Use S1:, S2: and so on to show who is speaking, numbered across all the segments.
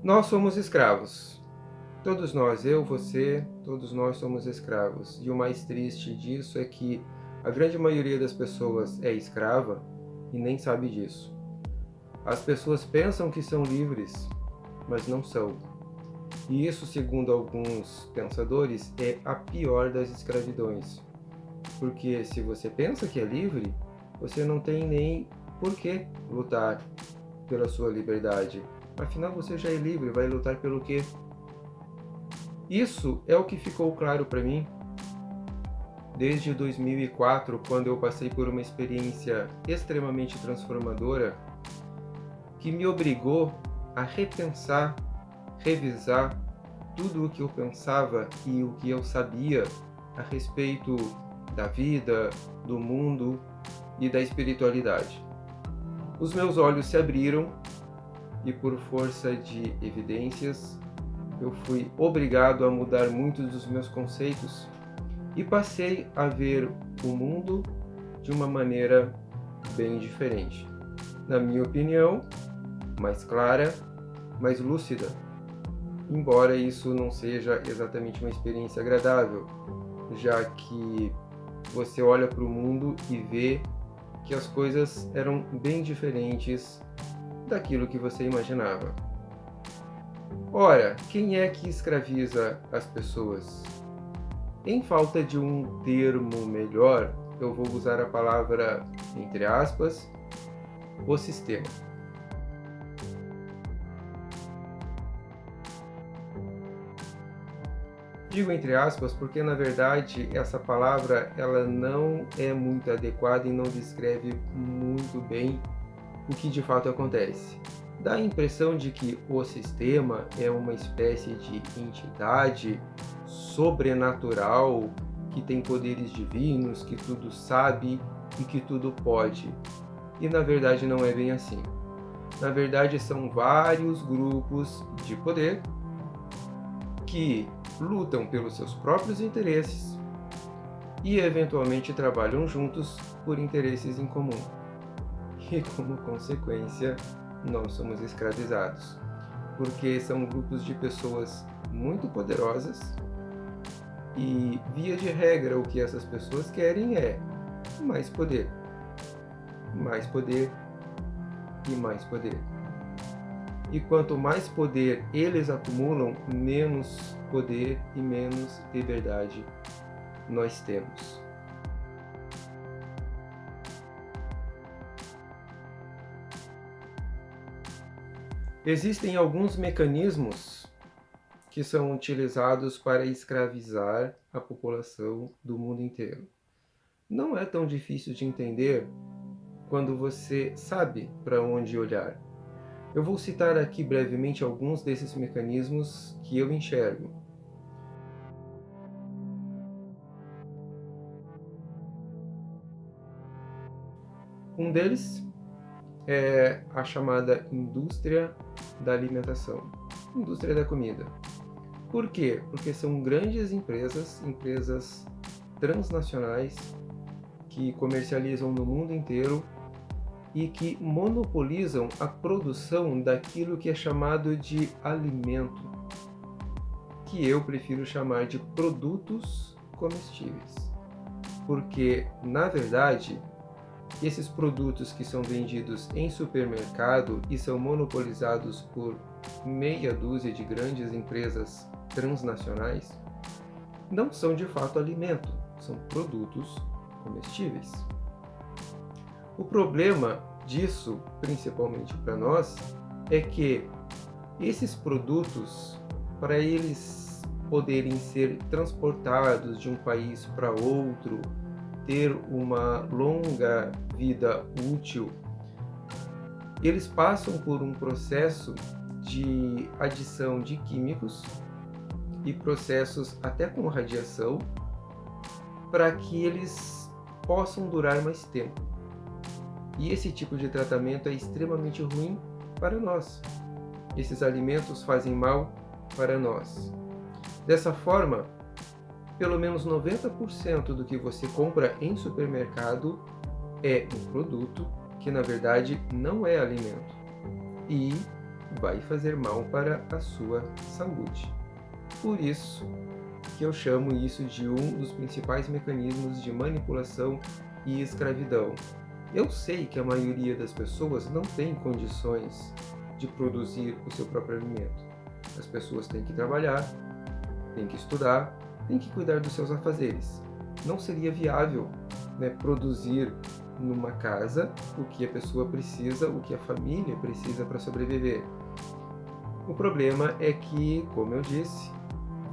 S1: Nós somos escravos. Todos nós, eu, você, todos nós somos escravos. E o mais triste disso é que a grande maioria das pessoas é escrava e nem sabe disso. As pessoas pensam que são livres, mas não são. E isso, segundo alguns pensadores, é a pior das escravidões. Porque se você pensa que é livre, você não tem nem por que lutar pela sua liberdade. Afinal, você já é livre, vai lutar pelo quê? Isso é o que ficou claro para mim desde 2004, quando eu passei por uma experiência extremamente transformadora que me obrigou a repensar, revisar tudo o que eu pensava e o que eu sabia a respeito da vida, do mundo e da espiritualidade. Os meus olhos se abriram e, por força de evidências, eu fui obrigado a mudar muitos dos meus conceitos e passei a ver o mundo de uma maneira bem diferente. Na minha opinião, mais clara, mais lúcida. Embora isso não seja exatamente uma experiência agradável, já que você olha para o mundo e vê que as coisas eram bem diferentes daquilo que você imaginava. Ora, quem é que escraviza as pessoas? Em falta de um termo melhor, eu vou usar a palavra, entre aspas, o sistema. Digo entre aspas porque, na verdade, essa palavra ela não é muito adequada e não descreve muito bem o que de fato acontece. Dá a impressão de que o sistema é uma espécie de entidade sobrenatural que tem poderes divinos, que tudo sabe e que tudo pode. E na verdade não é bem assim. Na verdade são vários grupos de poder que lutam pelos seus próprios interesses e eventualmente trabalham juntos por interesses em comum. E como consequência, nós somos escravizados, porque são grupos de pessoas muito poderosas e, via de regra, o que essas pessoas querem é mais poder, mais poder e mais poder. E quanto mais poder eles acumulam, menos poder e menos liberdade nós temos. Existem alguns mecanismos que são utilizados para escravizar a população do mundo inteiro. Não é tão difícil de entender quando você sabe para onde olhar. Eu vou citar aqui brevemente alguns desses mecanismos que eu enxergo. Um deles é a chamada indústria da alimentação, indústria da comida. Por quê? Porque são grandes empresas, empresas transnacionais, que comercializam no mundo inteiro e que monopolizam a produção daquilo que é chamado de alimento, que eu prefiro chamar de produtos comestíveis. Porque, na verdade, esses produtos que são vendidos em supermercado e são monopolizados por meia dúzia de grandes empresas transnacionais não são de fato alimento, são produtos comestíveis. O problema disso, principalmente para nós, é que esses produtos, para eles poderem ser transportados de um país para outro, ter uma longa vida útil, eles passam por um processo de adição de químicos e processos até com radiação para que eles possam durar mais tempo. E esse tipo de tratamento é extremamente ruim para nós. Esses alimentos fazem mal para nós. Dessa forma, pelo menos 90% do que você compra em supermercado é um produto que na verdade não é alimento. E vai fazer mal para a sua saúde. Por isso que eu chamo isso de um dos principais mecanismos de manipulação e escravidão. Eu sei que a maioria das pessoas não tem condições de produzir o seu próprio alimento. As pessoas têm que trabalhar, têm que estudar, têm que cuidar dos seus afazeres. Não seria viável, né, produzir numa casa o que a pessoa precisa, o que a família precisa para sobreviver. O problema é que, como eu disse,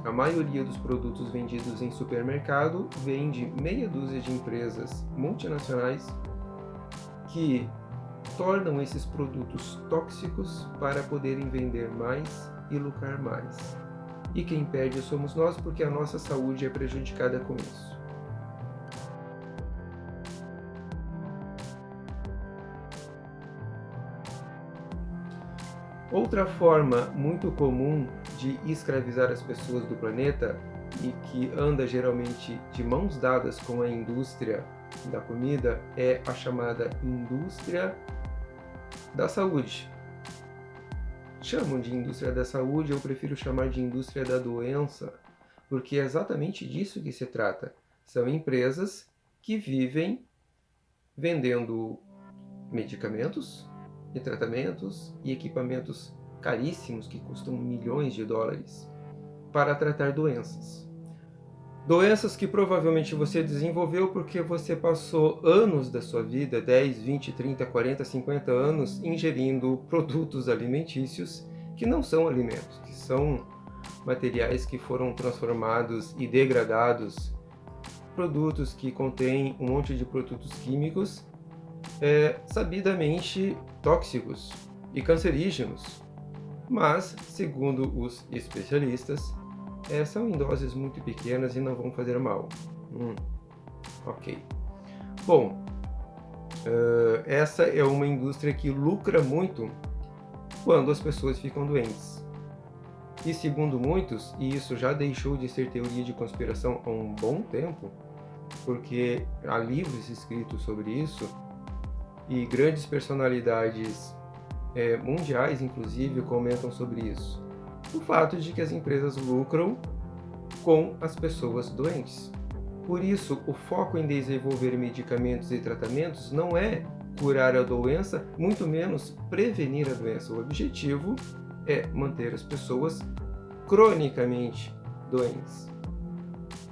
S1: a maioria dos produtos vendidos em supermercado vem de meia dúzia de empresas multinacionais que tornam esses produtos tóxicos para poderem vender mais e lucrar mais. E quem perde somos nós, porque a nossa saúde é prejudicada com isso. Outra forma muito comum de escravizar as pessoas do planeta e que anda geralmente de mãos dadas com a indústria da comida é a chamada indústria da saúde. Chamam de indústria da saúde, eu prefiro chamar de indústria da doença, porque é exatamente disso que se trata. São empresas que vivem vendendo medicamentos e tratamentos e equipamentos caríssimos que custam milhões de dólares para tratar doenças. Doenças que provavelmente você desenvolveu porque você passou anos da sua vida, 10, 20, 30, 40, 50 anos, ingerindo produtos alimentícios que não são alimentos, que são materiais que foram transformados e degradados, produtos que contêm um monte de produtos químicos sabidamente tóxicos e cancerígenos, mas, segundo os especialistas, são em doses muito pequenas e não vão fazer mal. Ok. Bom, essa é uma indústria que lucra muito quando as pessoas ficam doentes. E segundo muitos, e isso já deixou de ser teoria de conspiração há um bom tempo, porque há livros escritos sobre isso, e grandes personalidades mundiais, inclusive, comentam sobre isso. O fato de que as empresas lucram com as pessoas doentes. Por isso, o foco em desenvolver medicamentos e tratamentos não é curar a doença, muito menos prevenir a doença. O objetivo é manter as pessoas cronicamente doentes,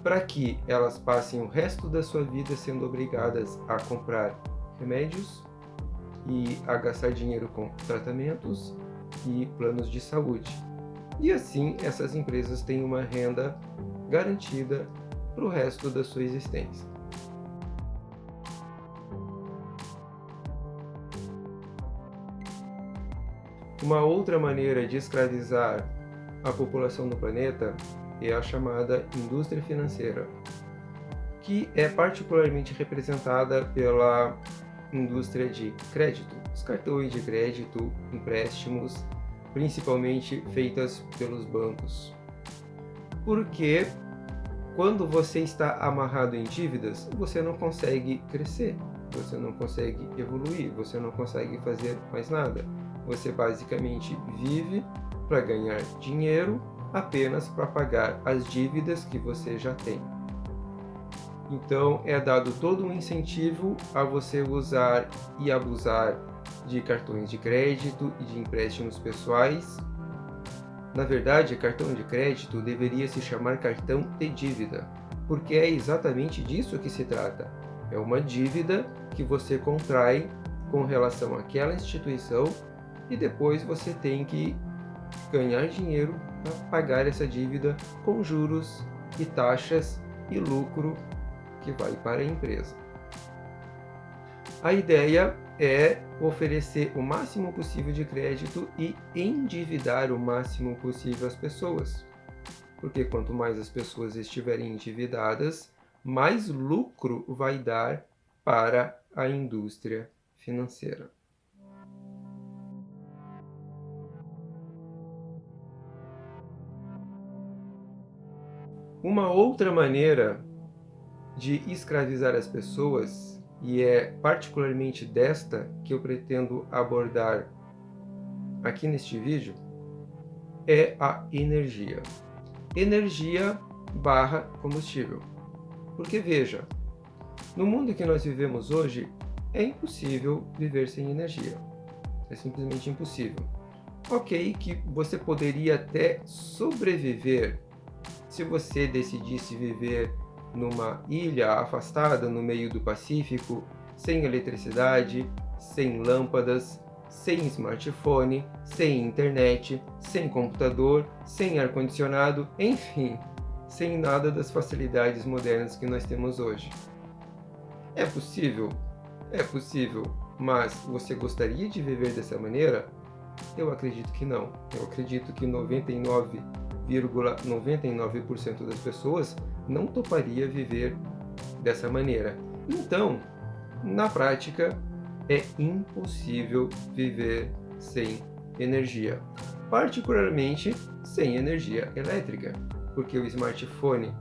S1: para que elas passem o resto da sua vida sendo obrigadas a comprar remédios e a gastar dinheiro com tratamentos e planos de saúde. E assim, essas empresas têm uma renda garantida para o resto da sua existência. Uma outra maneira de escravizar a população do planeta é a chamada indústria financeira, que é particularmente representada pela indústria de crédito, os cartões de crédito, empréstimos, principalmente feitas pelos bancos. Porque quando você está amarrado em dívidas, você não consegue crescer, você não consegue evoluir, você não consegue fazer mais nada. Você basicamente vive para ganhar dinheiro apenas para pagar as dívidas que você já tem. Então é dado todo um incentivo a você usar e abusar de cartões de crédito e de empréstimos pessoais. Na verdade, cartão de crédito deveria se chamar cartão de dívida, porque é exatamente disso que se trata. É uma dívida que você contrai com relação àquela instituição e depois você tem que ganhar dinheiro para pagar essa dívida com juros e taxas e lucro que vai para a empresa. A ideia é oferecer o máximo possível de crédito e endividar o máximo possível as pessoas. Porque quanto mais as pessoas estiverem endividadas, mais lucro vai dar para a indústria financeira. Uma outra maneira de escravizar as pessoas, e é particularmente desta que eu pretendo abordar aqui neste vídeo é a energia. Energia barra combustível. Porque veja, no mundo que nós vivemos hoje, é impossível viver sem energia. É simplesmente impossível. Ok, que você poderia até sobreviver se você decidisse viver numa ilha afastada no meio do Pacífico, sem eletricidade, sem lâmpadas, sem smartphone, sem internet, sem computador, sem ar-condicionado, enfim, sem nada das facilidades modernas que nós temos hoje. É possível? É possível, mas você gostaria de viver dessa maneira? Eu acredito que não. Eu acredito que 99,99% das pessoas não toparia viver dessa maneira. Então, na prática, é impossível viver sem energia, particularmente sem energia elétrica, porque o smartphone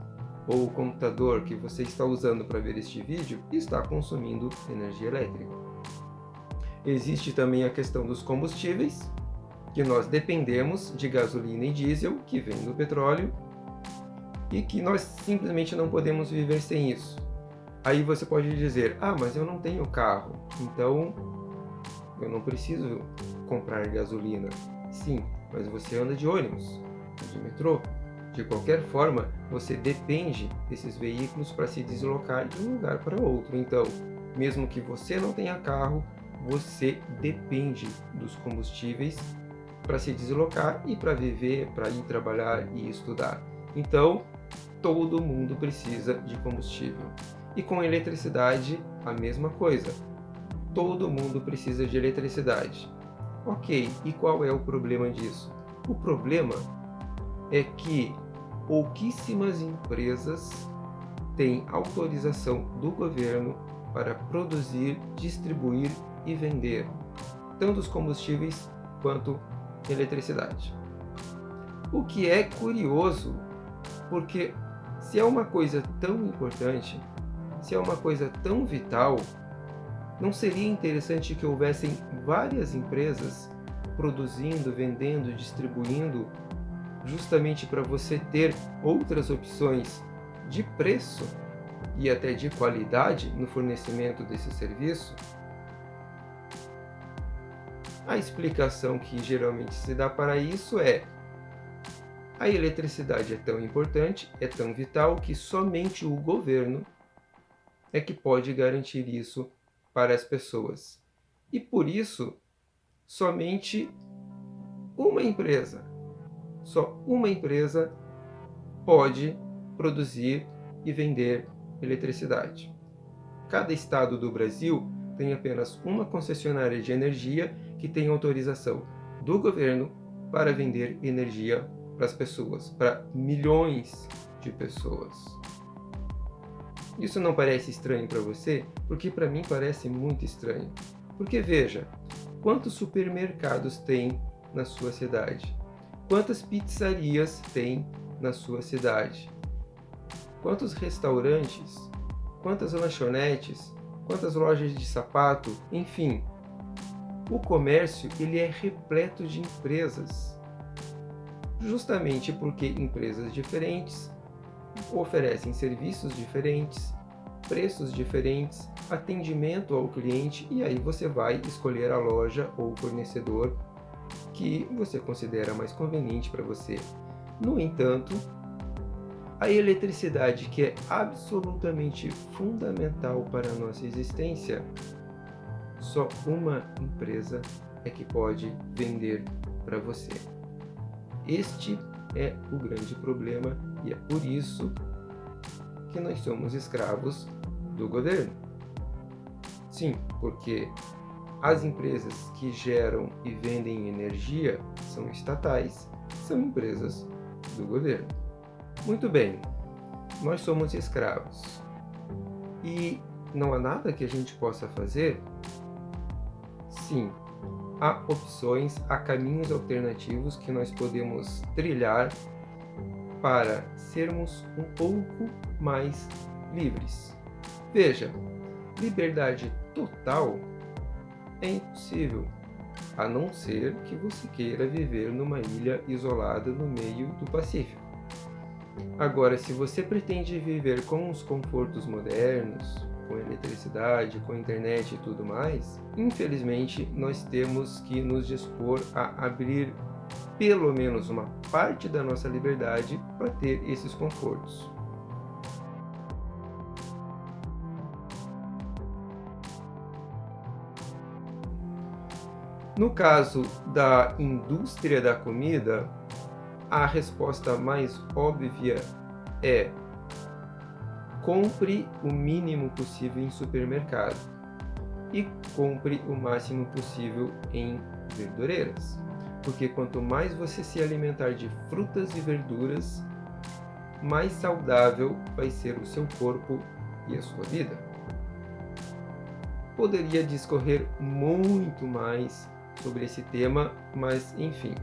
S1: ou o computador que você está usando para ver este vídeo está consumindo energia elétrica. Existe também a questão dos combustíveis, que nós dependemos de gasolina e diesel, que vem do petróleo, e que nós simplesmente não podemos viver sem isso. Aí você pode dizer, mas eu não tenho carro, então eu não preciso comprar gasolina. Sim, mas você anda de ônibus, de metrô. De qualquer forma, você depende desses veículos para se deslocar de um lugar para outro. Então, mesmo que você não tenha carro, você depende dos combustíveis para se deslocar e para viver, para ir trabalhar e estudar. Então, todo mundo precisa de combustível. E com eletricidade, a mesma coisa. Todo mundo precisa de eletricidade. Ok, e qual é o problema disso? O problema é que pouquíssimas empresas têm autorização do governo para produzir, distribuir e vender tanto os combustíveis quanto eletricidade. O que é curioso, porque se é uma coisa tão importante, se é uma coisa tão vital, não seria interessante que houvessem várias empresas produzindo, vendendo, distribuindo, justamente para você ter outras opções de preço e até de qualidade no fornecimento desse serviço? A explicação que geralmente se dá para isso é: a eletricidade é tão importante, é tão vital, que somente o governo é que pode garantir isso para as pessoas. E por isso, somente uma empresa, só uma empresa pode produzir e vender eletricidade. Cada estado do Brasil tem apenas uma concessionária de energia que tem autorização do governo para vender energia para as pessoas, para milhões de pessoas. Isso não parece estranho para você? Porque para mim parece muito estranho. Porque veja, quantos supermercados tem na sua cidade? Quantas pizzarias tem na sua cidade? Quantos restaurantes? Quantas lanchonetes? Quantas lojas de sapato? Enfim, o comércio ele é repleto de empresas. Justamente porque empresas diferentes oferecem serviços diferentes, preços diferentes, atendimento ao cliente, e aí você vai escolher a loja ou o fornecedor que você considera mais conveniente para você. No entanto, a eletricidade, que é absolutamente fundamental para a nossa existência, só uma empresa é que pode vender para você. Este é o grande problema e é por isso que nós somos escravos do governo. Sim, porque as empresas que geram e vendem energia são estatais, são empresas do governo. Muito bem, nós somos escravos e não há nada que a gente possa fazer? Sim, há opções, há caminhos alternativos que nós podemos trilhar para sermos um pouco mais livres. Veja, liberdade total é impossível, a não ser que você queira viver numa ilha isolada no meio do Pacífico. Agora, se você pretende viver com os confortos modernos, com eletricidade, com internet e tudo mais, infelizmente nós temos que nos dispor a abrir pelo menos uma parte da nossa liberdade para ter esses confortos. No caso da indústria da comida, a resposta mais óbvia é: compre o mínimo possível em supermercado e compre o máximo possível em verdureiras. Porque quanto mais você se alimentar de frutas e verduras, mais saudável vai ser o seu corpo e a sua vida. Poderia discorrer muito mais sobre esse tema, mas enfim,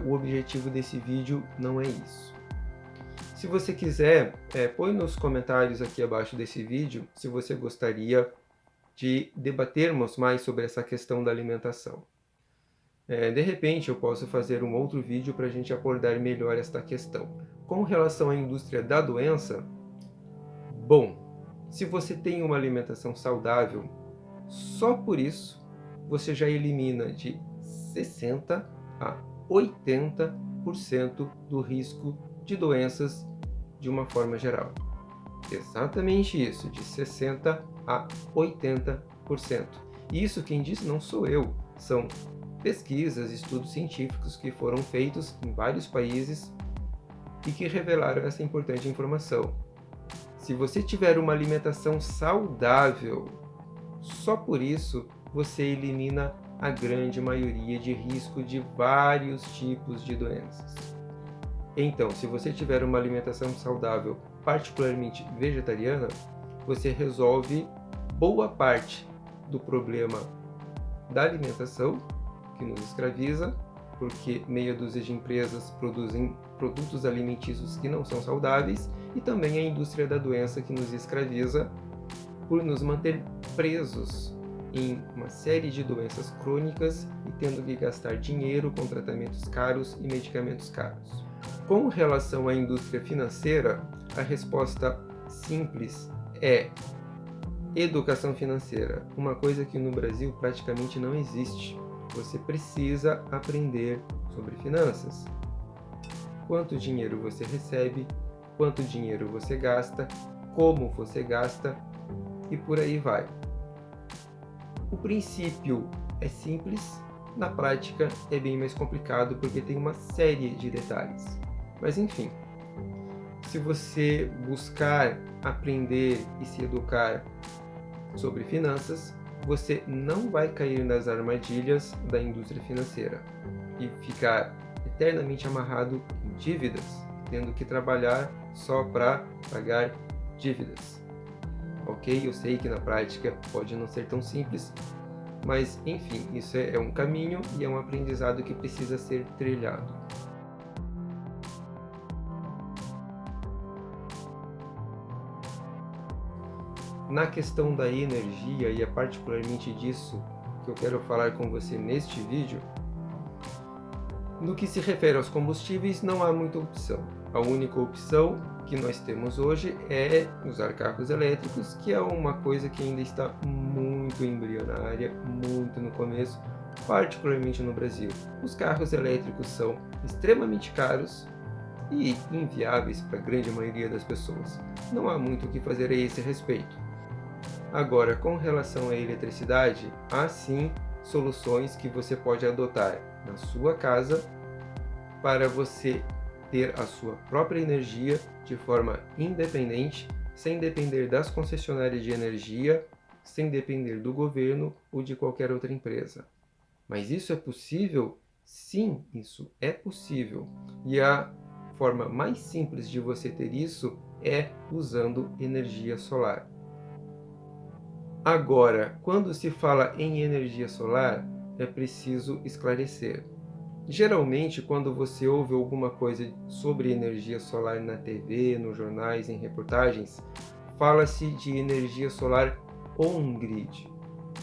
S1: o objetivo desse vídeo não é isso. Se você quiser, põe nos comentários aqui abaixo desse vídeo se você gostaria de debatermos mais sobre essa questão da alimentação. De repente eu posso fazer um outro vídeo para a gente abordar melhor esta questão. Com relação à indústria da doença, bom, se você tem uma alimentação saudável, só por isso você já elimina de 60 a 80% do risco de doenças de uma forma geral. Exatamente isso, de 60 a 80%. Isso quem diz não sou eu, são pesquisas, estudos científicos que foram feitos em vários países e que revelaram essa importante informação. Se você tiver uma alimentação saudável, só por isso você elimina a grande maioria de risco de vários tipos de doenças. Então, se você tiver uma alimentação saudável, particularmente vegetariana, você resolve boa parte do problema da alimentação, que nos escraviza, porque meia dúzia de empresas produzem produtos alimentícios que não são saudáveis, e também a indústria da doença, que nos escraviza por nos manter presos em uma série de doenças crônicas e tendo que gastar dinheiro com tratamentos caros e medicamentos caros. Com relação à indústria financeira, a resposta simples é educação financeira, uma coisa que no Brasil praticamente não existe. Você precisa aprender sobre finanças. Quanto dinheiro você recebe, quanto dinheiro você gasta, como você gasta e por aí vai. O princípio é simples, na prática é bem mais complicado porque tem uma série de detalhes. Mas enfim, se você buscar aprender e se educar sobre finanças, você não vai cair nas armadilhas da indústria financeira e ficar eternamente amarrado em dívidas, tendo que trabalhar só para pagar dívidas. Ok? Eu sei que na prática pode não ser tão simples, mas enfim, isso é um caminho e é um aprendizado que precisa ser trilhado. Na questão da energia, e é particularmente disso que eu quero falar com você neste vídeo, no que se refere aos combustíveis, não há muita opção. A única opção que nós temos hoje é usar carros elétricos, que é uma coisa que ainda está muito embrionária, muito no começo, particularmente no Brasil. Os carros elétricos são extremamente caros e inviáveis para a grande maioria das pessoas. Não há muito o que fazer a esse respeito. Agora, com relação à eletricidade, há sim soluções que você pode adotar na sua casa para você ter a sua própria energia de forma independente, sem depender das concessionárias de energia, sem depender do governo ou de qualquer outra empresa. Mas isso é possível? Sim, isso é possível. E a forma mais simples de você ter isso é usando energia solar. Agora, quando se fala em energia solar, é preciso esclarecer. Geralmente, quando você ouve alguma coisa sobre energia solar na TV, nos jornais, em reportagens, fala-se de energia solar on-grid.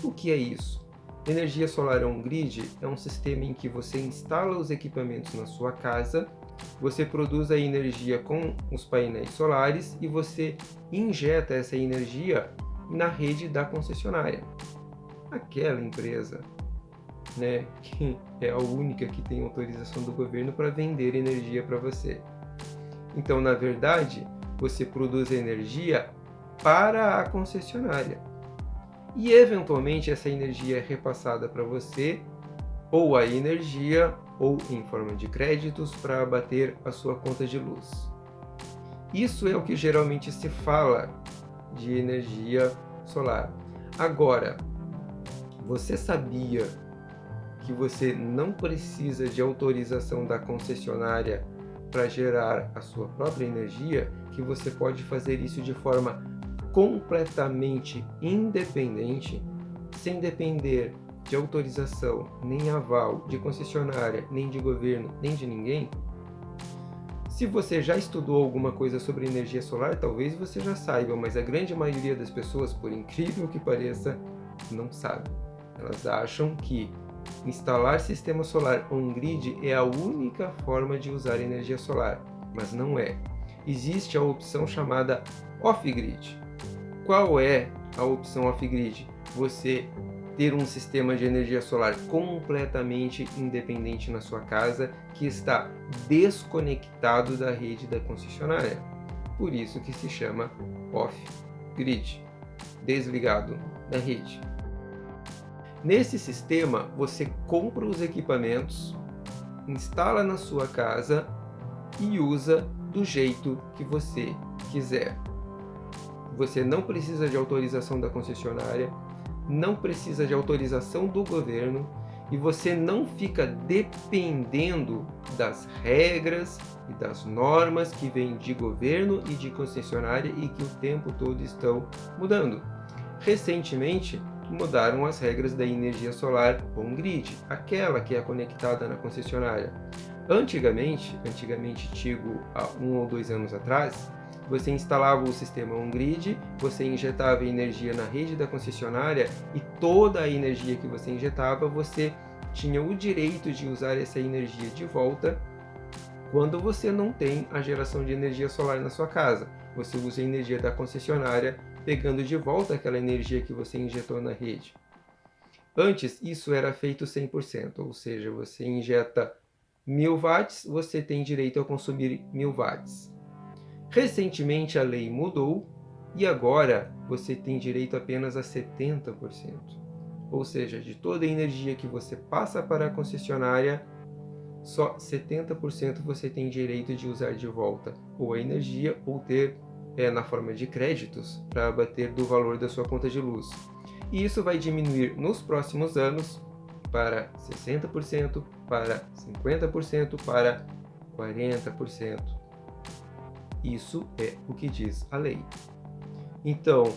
S1: O que é isso? Energia solar on-grid é um sistema em que você instala os equipamentos na sua casa, você produz a energia com os painéis solares e você injeta essa energia na rede da concessionária. Aquela empresa, né, que é a única que tem autorização do governo para vender energia para você. Então, na verdade, você produz energia para a concessionária. E, eventualmente, essa energia é repassada para você, ou a energia, ou em forma de créditos, para abater a sua conta de luz. Isso é o que geralmente se fala de energia solar. Agora, você sabia que você não precisa de autorização da concessionária para gerar a sua própria energia, que você pode fazer isso de forma completamente independente, sem depender de autorização, nem aval de concessionária, nem de governo, nem de ninguém? Se você já estudou alguma coisa sobre energia solar, talvez você já saiba, mas a grande maioria das pessoas, por incrível que pareça, não sabe. Elas acham que instalar sistema solar on-grid é a única forma de usar energia solar, mas não é. Existe a opção chamada off-grid. Qual é a opção off-grid? Você ter um sistema de energia solar completamente independente na sua casa, que está desconectado da rede da concessionária. Por isso que se chama off-grid, desligado da rede. Nesse sistema, você compra os equipamentos, instala na sua casa e usa do jeito que você quiser. Você não precisa de autorização da concessionária, não precisa de autorização do governo e você não fica dependendo das regras e das normas que vêm de governo e de concessionária e que o tempo todo estão mudando. Recentemente, mudaram as regras da energia solar on-grid, aquela que é conectada na concessionária. Antigamente, digo há 1 ou 2 anos atrás, você instalava o sistema on-grid, você injetava energia na rede da concessionária e toda a energia que você injetava, você tinha o direito de usar essa energia de volta quando você não tem a geração de energia solar na sua casa. Você usa a energia da concessionária, pegando de volta aquela energia que você injetou na rede. Antes, isso era feito 100%, ou seja, você injeta 1000 watts, você tem direito a consumir 1000 watts. Recentemente a lei mudou e agora você tem direito apenas a 70%. Ou seja, de toda a energia que você passa para a concessionária, só 70% você tem direito de usar de volta ou a energia ou ter na forma de créditos para abater do valor da sua conta de luz. E isso vai diminuir nos próximos anos para 60%, para 50%, para 40%. Isso é o que diz a lei. Então,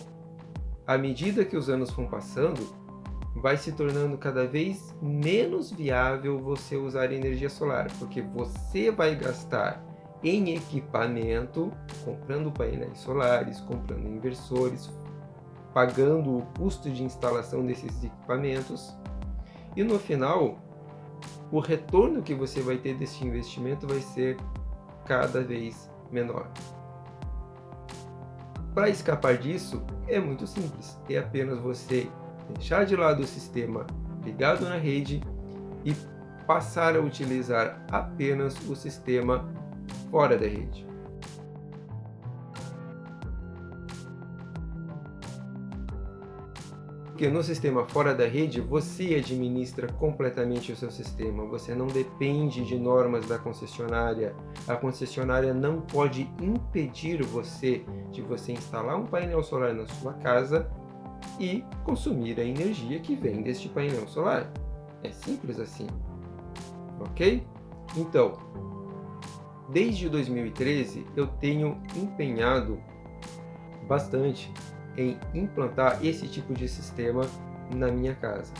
S1: à medida que os anos vão passando, vai se tornando cada vez menos viável você usar energia solar, porque você vai gastar em equipamento, comprando painéis solares, comprando inversores, pagando o custo de instalação desses equipamentos, e no final, o retorno que você vai ter desse investimento vai ser cada vez menor. Para escapar disso, é muito simples, é apenas você deixar de lado o sistema ligado na rede e passar a utilizar apenas o sistema fora da rede. Porque no sistema fora da rede, você administra completamente o seu sistema, você não depende de normas da concessionária, a concessionária não pode impedir você de você instalar um painel solar na sua casa e consumir a energia que vem deste painel solar. É simples assim, ok? Então, desde 2013 eu tenho empenhado bastante em implantar esse tipo de sistema na minha casa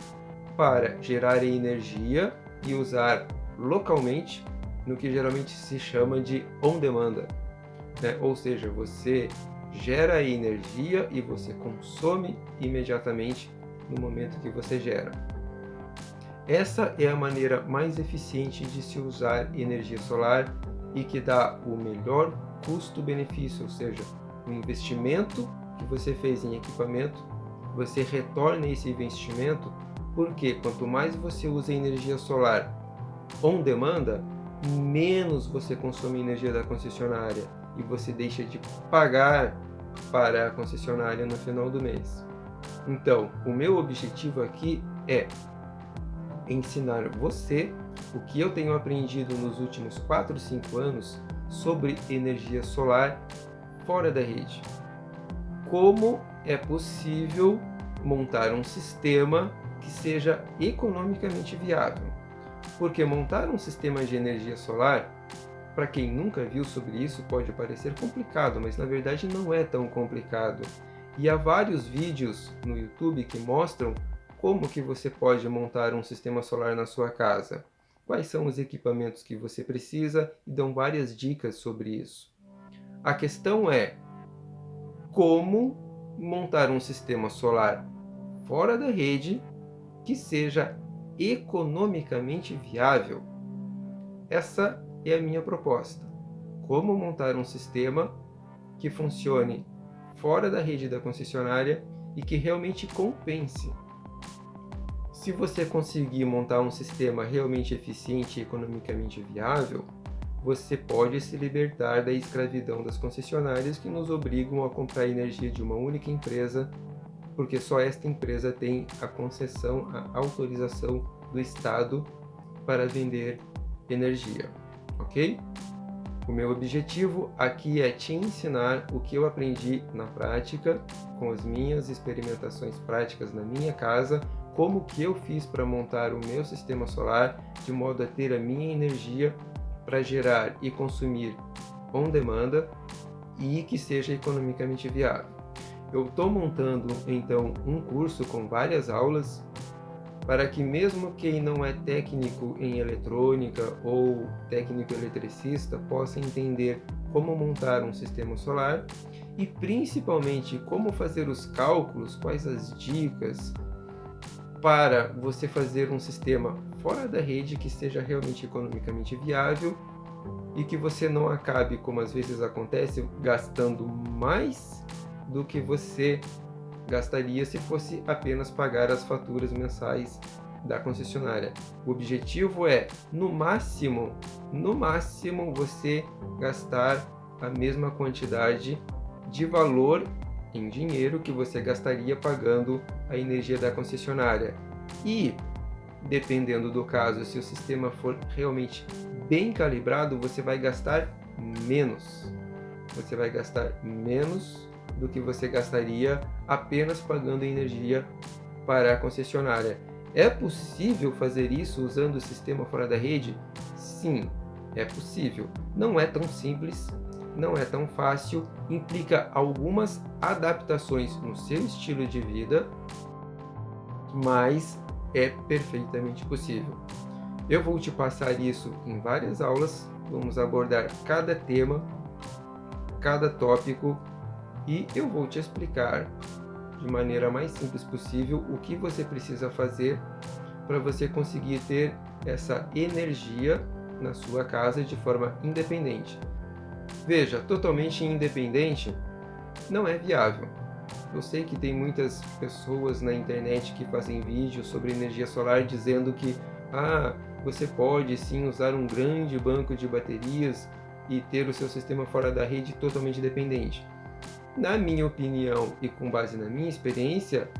S1: para gerar energia e usar localmente no que geralmente se chama de on-demand, né? Ou seja, você gera energia e você consome imediatamente no momento que você gera. Essa é a maneira mais eficiente de se usar energia solar e que dá o melhor custo-benefício, ou seja, o investimento que você fez em equipamento, você retorna esse investimento, porque quanto mais você usa energia solar on demanda, menos você consome energia da concessionária e você deixa de pagar para a concessionária no final do mês. Então, o meu objetivo aqui é ensinar você o que eu tenho aprendido nos últimos 4, 5 anos sobre energia solar fora da rede. Como é possível montar um sistema que seja economicamente viável. Porque montar um sistema de energia solar, para quem nunca viu sobre isso, pode parecer complicado, mas na verdade não é tão complicado. E há vários vídeos no YouTube que mostram como que você pode montar um sistema solar na sua casa. Quais são os equipamentos que você precisa e dão várias dicas sobre isso. A questão é como montar um sistema solar fora da rede que seja economicamente viável. Essa é a minha proposta. Como montar um sistema que funcione fora da rede da concessionária e que realmente compense. Se você conseguir montar um sistema realmente eficiente e economicamente viável, você pode se libertar da escravidão das concessionárias que nos obrigam a comprar energia de uma única empresa, porque só esta empresa tem a concessão, a autorização do Estado para vender energia, ok? O meu objetivo aqui é te ensinar o que eu aprendi na prática, com as minhas experimentações práticas na minha casa, como que eu fiz para montar o meu sistema solar, de modo a ter a minha energia para gerar e consumir on demanda e que seja economicamente viável. Eu estou montando então um curso com várias aulas para que mesmo quem não é técnico em eletrônica ou técnico eletricista possa entender como montar um sistema solar e principalmente como fazer os cálculos, quais as dicas para você fazer um sistema fora da rede que seja realmente economicamente viável e que você não acabe, como às vezes acontece, gastando mais do que você gastaria se fosse apenas pagar as faturas mensais da concessionária. O objetivo é, no máximo, você gastar a mesma quantidade de valor em dinheiro que você gastaria pagando a energia da concessionária. E, dependendo do caso, se o sistema for realmente bem calibrado, você vai gastar menos. Você vai gastar menos do que você gastaria apenas pagando energia para a concessionária. É possível fazer isso usando o sistema fora da rede? Sim, é possível. Não é tão simples, não é tão fácil, implica algumas adaptações no seu estilo de vida, mas é perfeitamente possível. Eu vou te passar isso em várias aulas, vamos abordar cada tema, cada tópico, e eu vou te explicar de maneira mais simples possível o que você precisa fazer para você conseguir ter essa energia na sua casa de forma independente. Veja, totalmente independente não é viável. Eu sei que tem muitas pessoas na internet que fazem vídeos sobre energia solar dizendo que você pode sim usar um grande banco de baterias e ter o seu sistema fora da rede totalmente dependente. Na minha opinião e com base na minha experiência,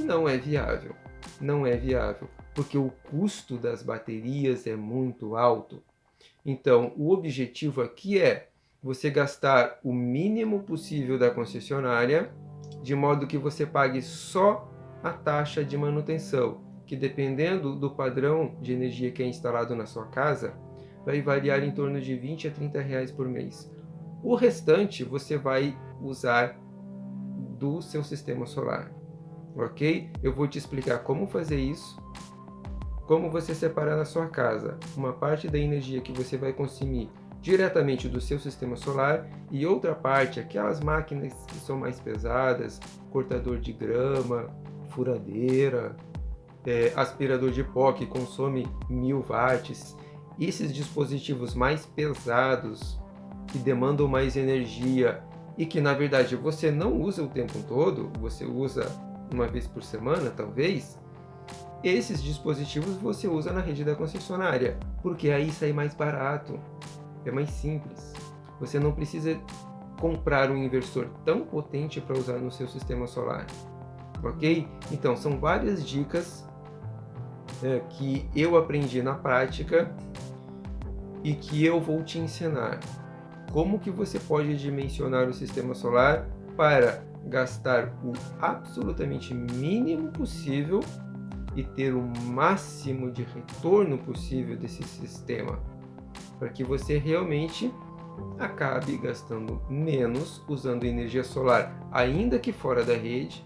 S1: não é viável. Não é viável, porque o custo das baterias é muito alto. Então, o objetivo aqui é você gastar o mínimo possível da concessionária, de modo que você pague só a taxa de manutenção, que dependendo do padrão de energia que é instalado na sua casa, vai variar em torno de R$20 a R$30 por mês. O restante você vai usar do seu sistema solar, ok? Eu vou te explicar como fazer isso, como você separar na sua casa uma parte da energia que você vai consumir diretamente do seu sistema solar e outra parte, aquelas máquinas que são mais pesadas, cortador de grama, furadeira, aspirador de pó que consome 1000 watts, esses dispositivos mais pesados, que demandam mais energia e que na verdade você não usa o tempo todo, você usa uma vez por semana talvez, esses dispositivos você usa na rede da concessionária, porque aí sai mais barato, é mais simples. Você não precisa comprar um inversor tão potente para usar no seu sistema solar, ok? Então são várias dicas que eu aprendi na prática e que eu vou te ensinar. Como que você pode dimensionar o sistema solar para gastar o absolutamente mínimo possível e ter o máximo de retorno possível desse sistema, para que você realmente acabe gastando menos usando energia solar, ainda que fora da rede,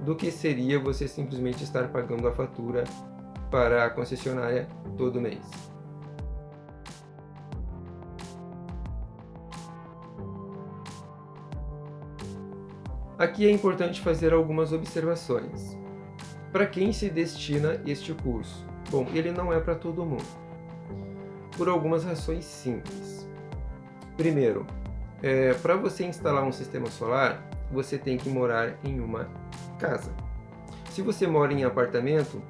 S1: do que seria você simplesmente estar pagando a fatura para a concessionária todo mês. Aqui é importante fazer algumas observações. Para quem se destina este curso? Bom, ele não é para todo mundo, por algumas razões simples. Primeiro, para você instalar um sistema solar, você tem que morar em uma casa. Se você mora em apartamento,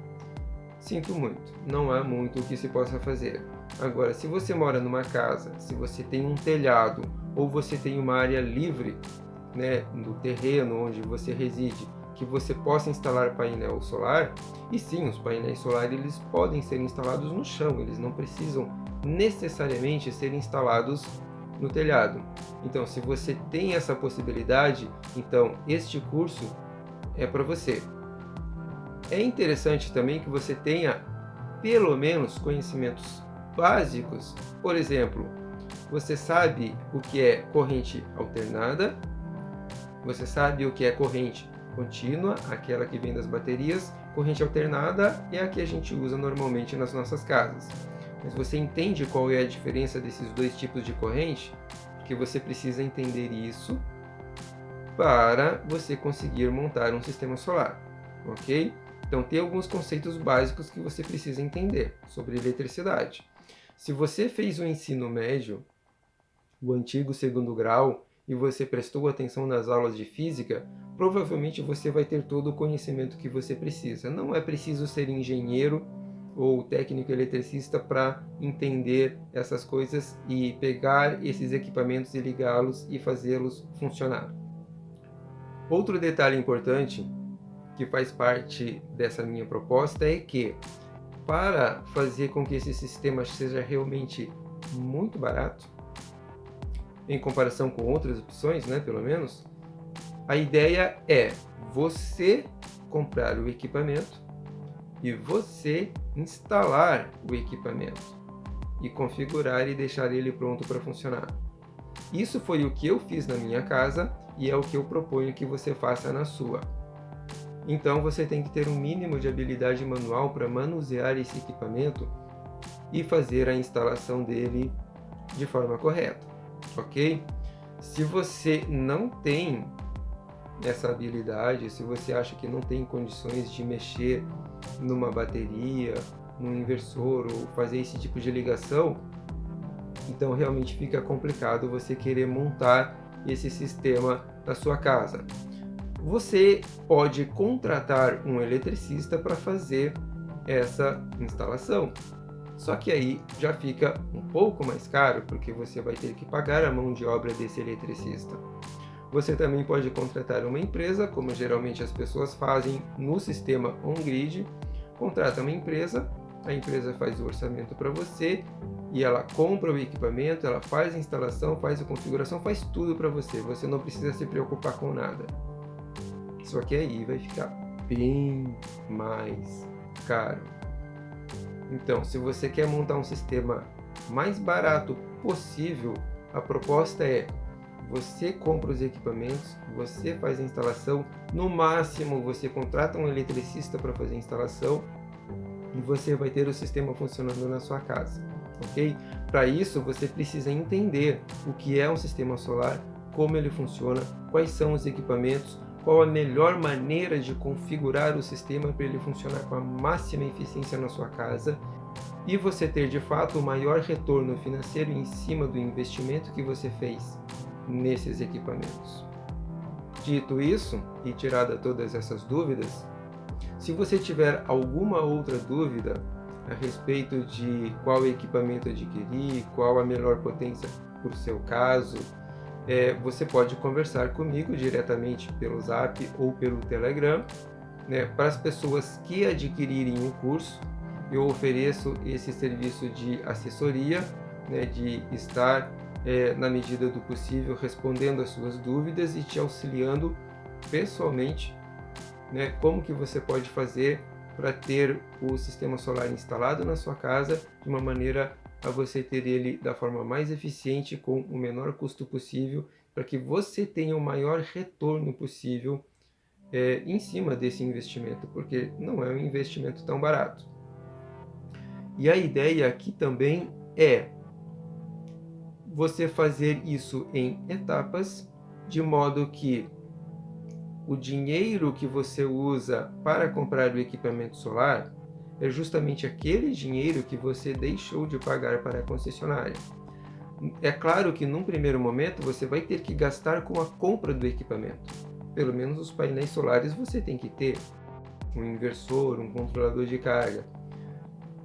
S1: sinto muito, não há muito o que se possa fazer. Agora, se você mora numa casa, se você tem um telhado ou você tem uma área livre, do terreno onde você reside, que você possa instalar painel solar, e sim, os painéis solares eles podem ser instalados no chão, eles não precisam necessariamente ser instalados no telhado. Então, se você tem essa possibilidade, então este curso é para você. É interessante também que você tenha pelo menos conhecimentos básicos. Por exemplo, você sabe o que é corrente alternada, você sabe o que é corrente contínua, aquela que vem das baterias. Corrente alternada é a que a gente usa normalmente nas nossas casas. Mas você entende qual é a diferença desses dois tipos de corrente? Porque você precisa entender isso para você conseguir montar um sistema solar, ok? Então tem alguns conceitos básicos que você precisa entender sobre eletricidade. Se você fez o ensino médio, o antigo segundo grau, e você prestou atenção nas aulas de física, provavelmente você vai ter todo o conhecimento que você precisa. Não é preciso ser engenheiro ou técnico eletricista para entender essas coisas e pegar esses equipamentos e ligá-los e fazê-los funcionar. Outro detalhe importante que faz parte dessa minha proposta é que, para fazer com que esse sistema seja realmente muito barato, em comparação com outras opções, pelo menos, a ideia é você comprar o equipamento e você instalar o equipamento e configurar e deixar ele pronto para funcionar. Isso foi o que eu fiz na minha casa e é o que eu proponho que você faça na sua. Então você tem que ter um mínimo de habilidade manual para manusear esse equipamento e fazer a instalação dele de forma correta. Ok? Se você não tem essa habilidade, se você acha que não tem condições de mexer numa bateria, num inversor ou fazer esse tipo de ligação, então realmente fica complicado você querer montar esse sistema na sua casa. Você pode contratar um eletricista para fazer essa instalação. Só que aí já fica um pouco mais caro, porque você vai ter que pagar a mão de obra desse eletricista. Você também pode contratar uma empresa, como geralmente as pessoas fazem no sistema on-grid. Contrata uma empresa, a empresa faz o orçamento para você e ela compra o equipamento, ela faz a instalação, faz a configuração, faz tudo para você. Você não precisa se preocupar com nada. Só que aí vai ficar bem mais caro. Então, se você quer montar um sistema mais barato possível, a proposta é: você compra os equipamentos, você faz a instalação, no máximo você contrata um eletricista para fazer a instalação e você vai ter o sistema funcionando na sua casa, ok? Para isso, você precisa entender o que é um sistema solar, como ele funciona, quais são os equipamentos, qual a melhor maneira de configurar o sistema para ele funcionar com a máxima eficiência na sua casa e você ter de fato o maior retorno financeiro em cima do investimento que você fez nesses equipamentos. Dito isso, e tirada todas essas dúvidas, se você tiver alguma outra dúvida a respeito de qual equipamento adquirir, qual a melhor potência para o seu caso, você pode conversar comigo diretamente pelo Zap ou pelo Telegram. Para as pessoas que adquirirem o curso, eu ofereço esse serviço de assessoria, de estar, na medida do possível, respondendo as suas dúvidas e te auxiliando pessoalmente, como que você pode fazer para ter o sistema solar instalado na sua casa de uma maneira a você ter ele da forma mais eficiente, com o menor custo possível, para que você tenha o maior retorno possível em cima desse investimento, porque não é um investimento tão barato. E a ideia aqui também é você fazer isso em etapas, de modo que o dinheiro que você usa para comprar o equipamento solar é justamente aquele dinheiro que você deixou de pagar para a concessionária. É claro que num primeiro momento você vai ter que gastar com a compra do equipamento. Pelo menos os painéis solares você tem que ter, um inversor, um controlador de carga.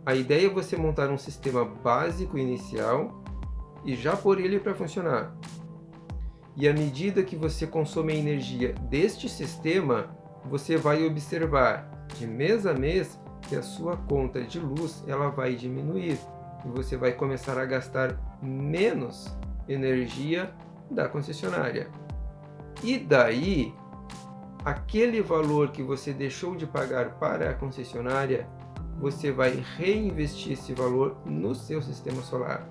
S1: A ideia é você montar um sistema básico inicial e já pôr ele para funcionar. E à medida que você consome a energia deste sistema, você vai observar de mês a mês que a sua conta de luz ela vai diminuir e você vai começar a gastar menos energia da concessionária. E daí, aquele valor que você deixou de pagar para a concessionária, você vai reinvestir esse valor no seu sistema solar,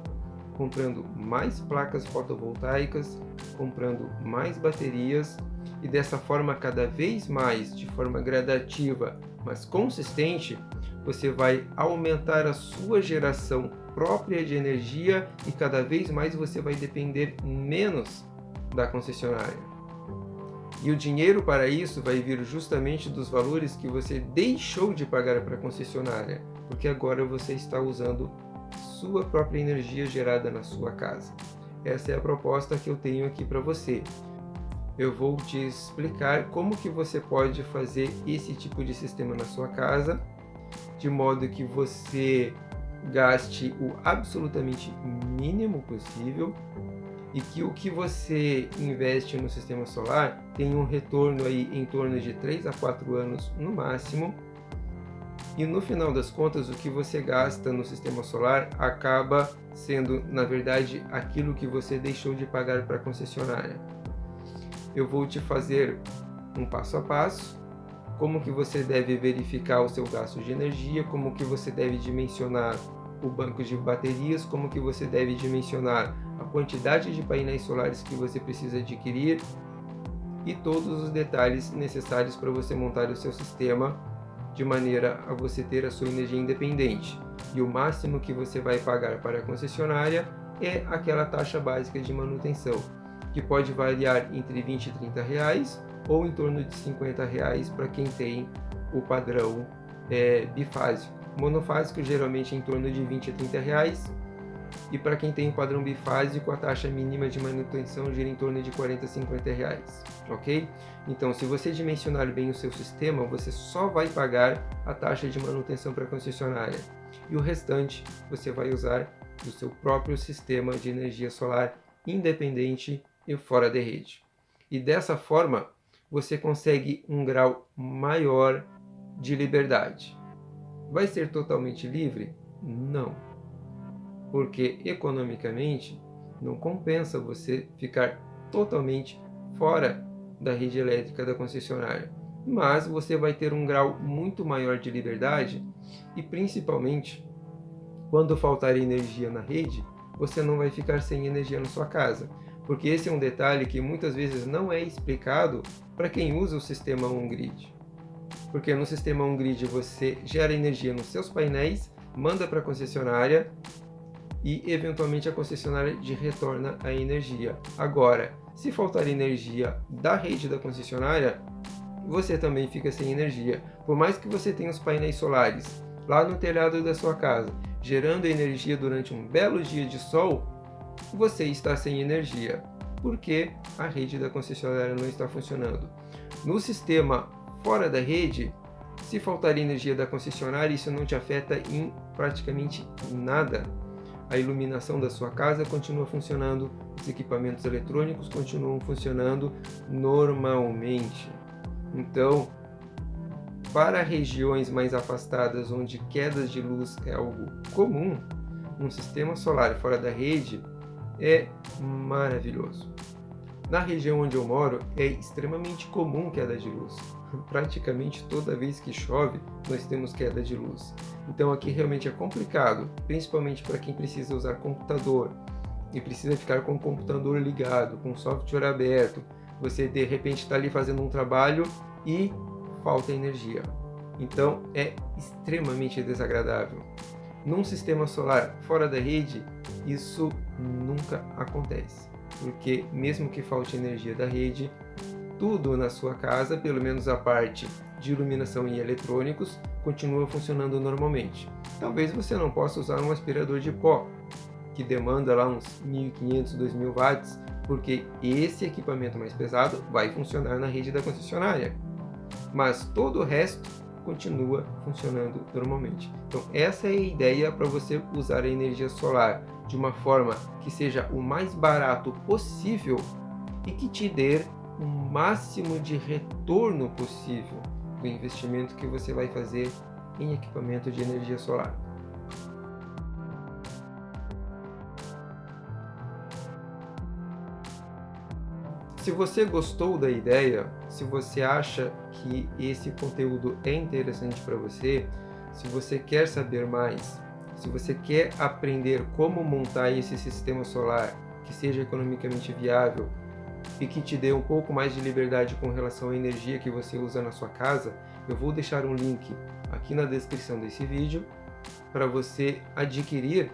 S1: comprando mais placas fotovoltaicas, comprando mais baterias e dessa forma, cada vez mais, de forma gradativa, mas consistente, você vai aumentar a sua geração própria de energia e cada vez mais você vai depender menos da concessionária. E o dinheiro para isso vai vir justamente dos valores que você deixou de pagar para a concessionária, porque agora você está usando sua própria energia gerada na sua casa. Essa é a proposta que eu tenho aqui para você. Eu vou te explicar como que você pode fazer esse tipo de sistema na sua casa, de modo que você gaste o absolutamente mínimo possível e que o que você investe no sistema solar tenha um retorno aí em torno de 3 a 4 anos no máximo. E no final das contas, o que você gasta no sistema solar acaba sendo, na verdade, aquilo que você deixou de pagar para a concessionária. Eu vou te fazer um passo a passo, como que você deve verificar o seu gasto de energia, como que você deve dimensionar o banco de baterias, como que você deve dimensionar a quantidade de painéis solares que você precisa adquirir e todos os detalhes necessários para você montar o seu sistema de maneira a você ter a sua energia independente. E o máximo que você vai pagar para a concessionária é aquela taxa básica de manutenção, que pode variar entre 20 e 30 reais ou em torno de 50 reais para quem tem o padrão bifásico. Monofásico geralmente em torno de 20 a 30 reais e para quem tem o padrão bifásico a taxa mínima de manutenção gira em torno de 40 a 50 reais, ok? Então, se você dimensionar bem o seu sistema, você só vai pagar a taxa de manutenção para a concessionária e o restante você vai usar do seu próprio sistema de energia solar independente e fora da rede. E dessa forma, você consegue um grau maior de liberdade. Vai ser totalmente livre? Não. Porque economicamente não compensa você ficar totalmente fora da rede elétrica da concessionária. Mas você vai ter um grau muito maior de liberdade e principalmente quando faltar energia na rede, você não vai ficar sem energia na sua casa. Porque esse é um detalhe que muitas vezes não é explicado para quem usa o sistema on-grid. Porque no sistema on-grid você gera energia nos seus painéis, manda para a concessionária e eventualmente a concessionária te retorna a energia. Agora, se faltar energia da rede da concessionária, você também fica sem energia. Por mais que você tenha os painéis solares lá no telhado da sua casa, gerando energia durante um belo dia de sol, você está sem energia, porque a rede da concessionária não está funcionando. No sistema fora da rede, se faltar energia da concessionária, isso não te afeta em praticamente nada. A iluminação da sua casa continua funcionando, os equipamentos eletrônicos continuam funcionando normalmente. Então, para regiões mais afastadas onde quedas de luz é algo comum, um sistema solar fora da rede é maravilhoso. Na região onde eu moro é extremamente comum queda de luz. Praticamente toda vez que chove, nós temos queda de luz. Então aqui realmente é complicado, principalmente para quem precisa usar computador e precisa ficar com o computador ligado, com o software aberto. Você de repente está ali fazendo um trabalho e falta energia. Então é extremamente desagradável. Num sistema solar fora da rede, isso nunca acontece, porque mesmo que falte energia da rede, tudo na sua casa, pelo menos a parte de iluminação e eletrônicos, continua funcionando normalmente. Talvez você não possa usar um aspirador de pó, que demanda lá uns 1.500, 2.000 watts, porque esse equipamento mais pesado vai funcionar na rede da concessionária. Mas todo o resto continua funcionando normalmente. Então essa é a ideia para você usar a energia solar de uma forma que seja o mais barato possível e que te dê o máximo de retorno possível do investimento que você vai fazer em equipamento de energia solar. Se você gostou da ideia, se você acha que esse conteúdo é interessante para você, se você quer saber mais, se você quer aprender como montar esse sistema solar que seja economicamente viável e que te dê um pouco mais de liberdade com relação à energia que você usa na sua casa, eu vou deixar um link aqui na descrição desse vídeo para você adquirir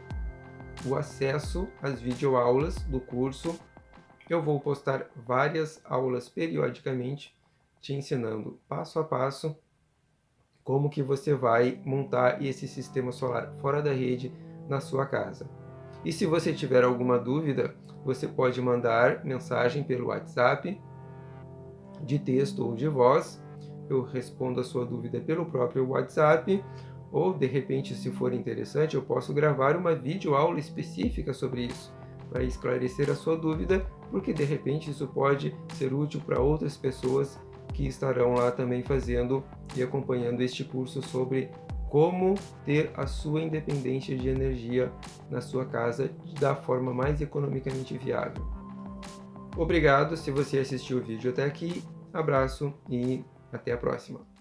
S1: o acesso às videoaulas do curso. Eu vou postar várias aulas periodicamente, te ensinando passo a passo como que você vai montar esse sistema solar fora da rede na sua casa. E se você tiver alguma dúvida, você pode mandar mensagem pelo WhatsApp, de texto ou de voz. Eu respondo a sua dúvida pelo próprio WhatsApp, ou de repente, se for interessante, eu posso gravar uma videoaula específica sobre isso, para esclarecer a sua dúvida, porque de repente isso pode ser útil para outras pessoas que estarão lá também fazendo e acompanhando este curso sobre como ter a sua independência de energia na sua casa da forma mais economicamente viável. Obrigado se você assistiu o vídeo até aqui, abraço e até a próxima.